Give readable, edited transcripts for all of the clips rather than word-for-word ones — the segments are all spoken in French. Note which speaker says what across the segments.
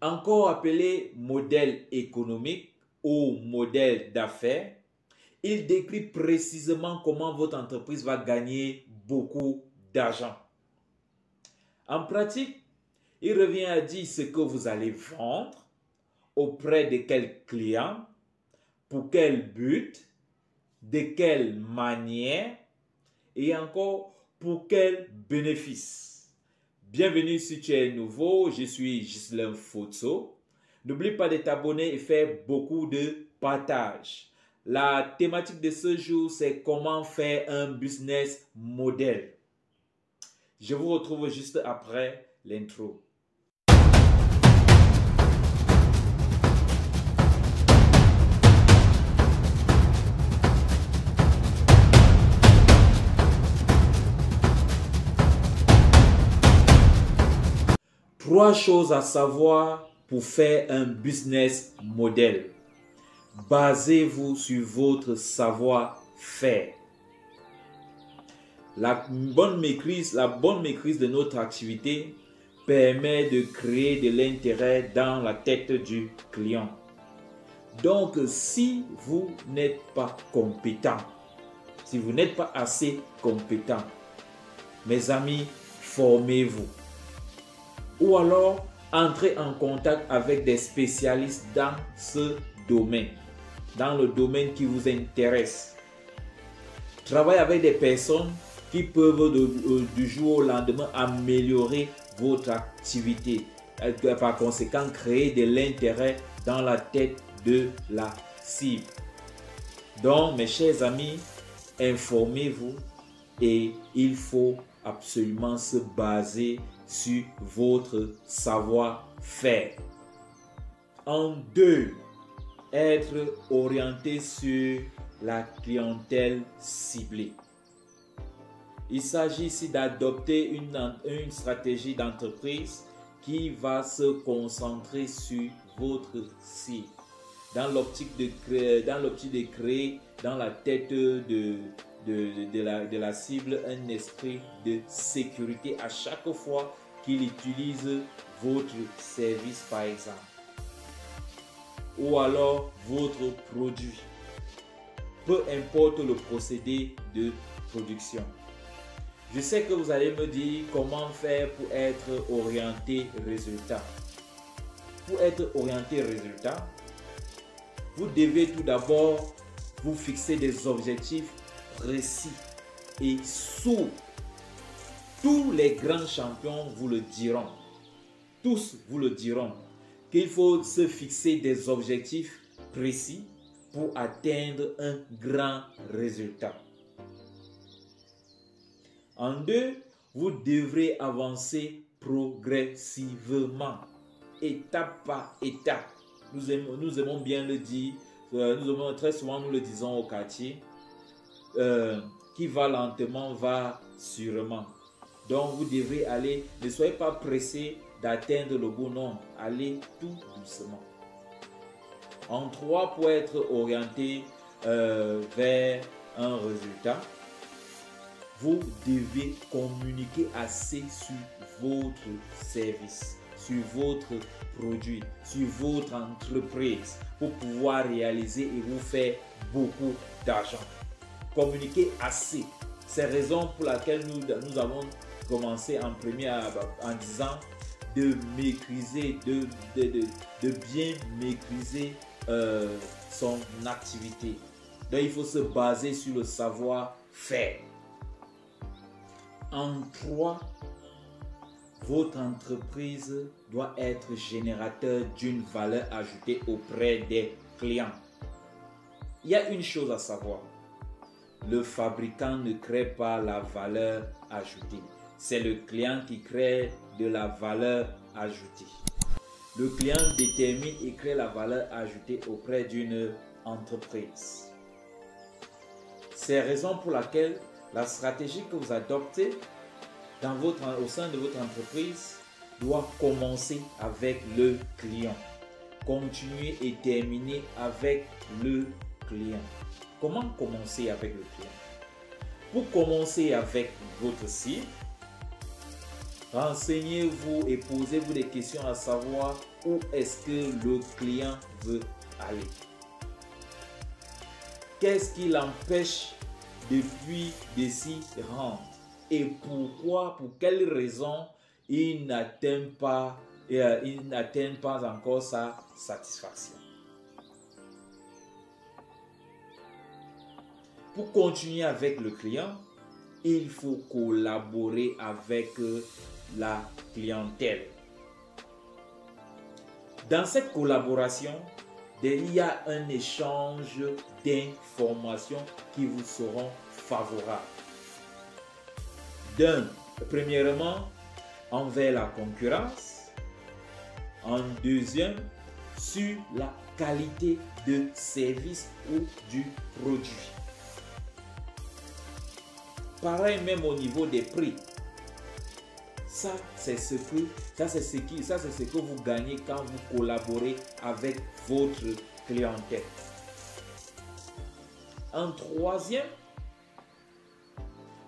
Speaker 1: encore appelé modèle économique ou modèle d'affaires, il décrit précisément comment votre entreprise va gagner beaucoup d'argent. En pratique, il revient à dire ce que vous allez vendre, auprès de quel client, pour quel but, de quelle manière et encore pour quel bénéfice. Bienvenue si tu es nouveau, je suis Ghislain Fotso. N'oublie pas de t'abonner et faire beaucoup de partage. La thématique de ce jour, c'est comment faire un business model. Je vous retrouve juste après l'intro. Trois choses à savoir pour faire un business model. Basez-vous sur votre savoir-faire. La bonne maîtrise de notre activité permet de créer de l'intérêt dans la tête du client. Donc, si vous n'êtes pas compétent, si vous n'êtes pas assez compétent, mes amis, formez-vous. Ou alors, entrez en contact avec des spécialistes dans ce domaine, dans le domaine qui vous intéresse. Travaillez avec des personnes qui peuvent du jour au lendemain améliorer votre activité. Par conséquent, créer de l'intérêt dans la tête de la cible. Donc, mes chers amis, informez-vous et il faut absolument se baser sur votre savoir-faire. En deux, être orienté sur la clientèle ciblée. Il s'agit ici d'adopter une stratégie d'entreprise qui va se concentrer sur votre cible, dans l'optique de créer dans la tête de la cible un esprit de sécurité à chaque fois qu'il utilise votre service par exemple, ou alors votre produit, peu importe le procédé de production. Je sais que vous allez me dire comment faire pour être orienté résultat. Pour être orienté résultat, vous devez tout d'abord vous fixer des objectifs précis et sourds. Tous les grands champions vous le diront. Tous vous le diront qu'il faut se fixer des objectifs précis pour atteindre un grand résultat. En deux, vous devrez avancer progressivement, étape par étape. Nous aimons bien le dire, très souvent nous le disons au quartier, qui va lentement va sûrement. Donc vous devrez aller, ne soyez pas pressé d'atteindre le bon nombre, allez tout doucement. En trois, pour être orienté vers un résultat, vous devez communiquer assez sur votre service, sur votre produit, sur votre entreprise pour pouvoir réaliser et vous faire beaucoup d'argent. Communiquer assez. C'est la raison pour laquelle nous avons commencé en premier en disant de maîtriser, de bien maîtriser son activité. Donc il faut se baser sur le savoir-faire. En trois, votre entreprise doit être générateur d'une valeur ajoutée auprès des clients. Il y a une chose à savoir. Le fabricant ne crée pas la valeur ajoutée. C'est le client qui crée de la valeur ajoutée. Le client détermine et crée la valeur ajoutée auprès d'une entreprise. C'est la raison pour laquelle la stratégie que vous adoptez au sein de votre entreprise doit commencer avec le client. Continuer et terminer avec le client. Comment commencer avec le client? Pour commencer avec votre cible, Renseignez-vous et posez-vous des questions à savoir où est-ce que le client veut aller. Qu'est-ce qui l'empêche depuis de s'y rendre? Et pourquoi, pour quelles raisons il n'atteint pas encore sa satisfaction? Pour continuer avec le client, il faut collaborer avec la clientèle. Dans cette collaboration, il y a un échange d'informations qui vous seront favorables. Premièrement, envers la concurrence. En deuxième, sur la qualité de service ou du produit. Pareil même au niveau des prix. Ça, c'est ce que vous gagnez quand vous collaborez avec votre clientèle. En troisième,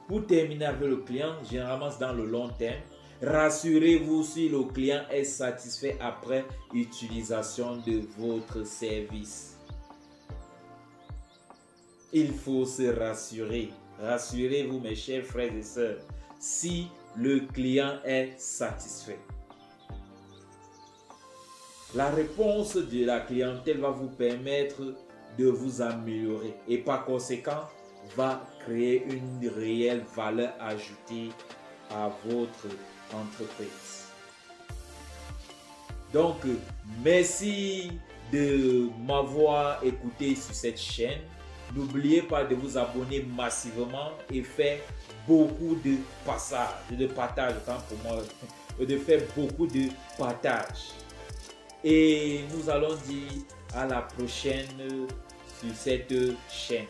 Speaker 1: pour terminer avec le client, généralement c'est dans le long terme, rassurez-vous si le client est satisfait après utilisation de votre service. Il faut se rassurer. Rassurez-vous, mes chers frères et sœurs, si le client est satisfait. La réponse de la clientèle va vous permettre de vous améliorer et par conséquent va créer une réelle valeur ajoutée à votre entreprise. Donc, merci de m'avoir écouté sur cette chaîne. N'oubliez pas de vous abonner massivement et faire beaucoup de partage, pour moi, de faire beaucoup de partage. Et nous allons dire à la prochaine sur cette chaîne.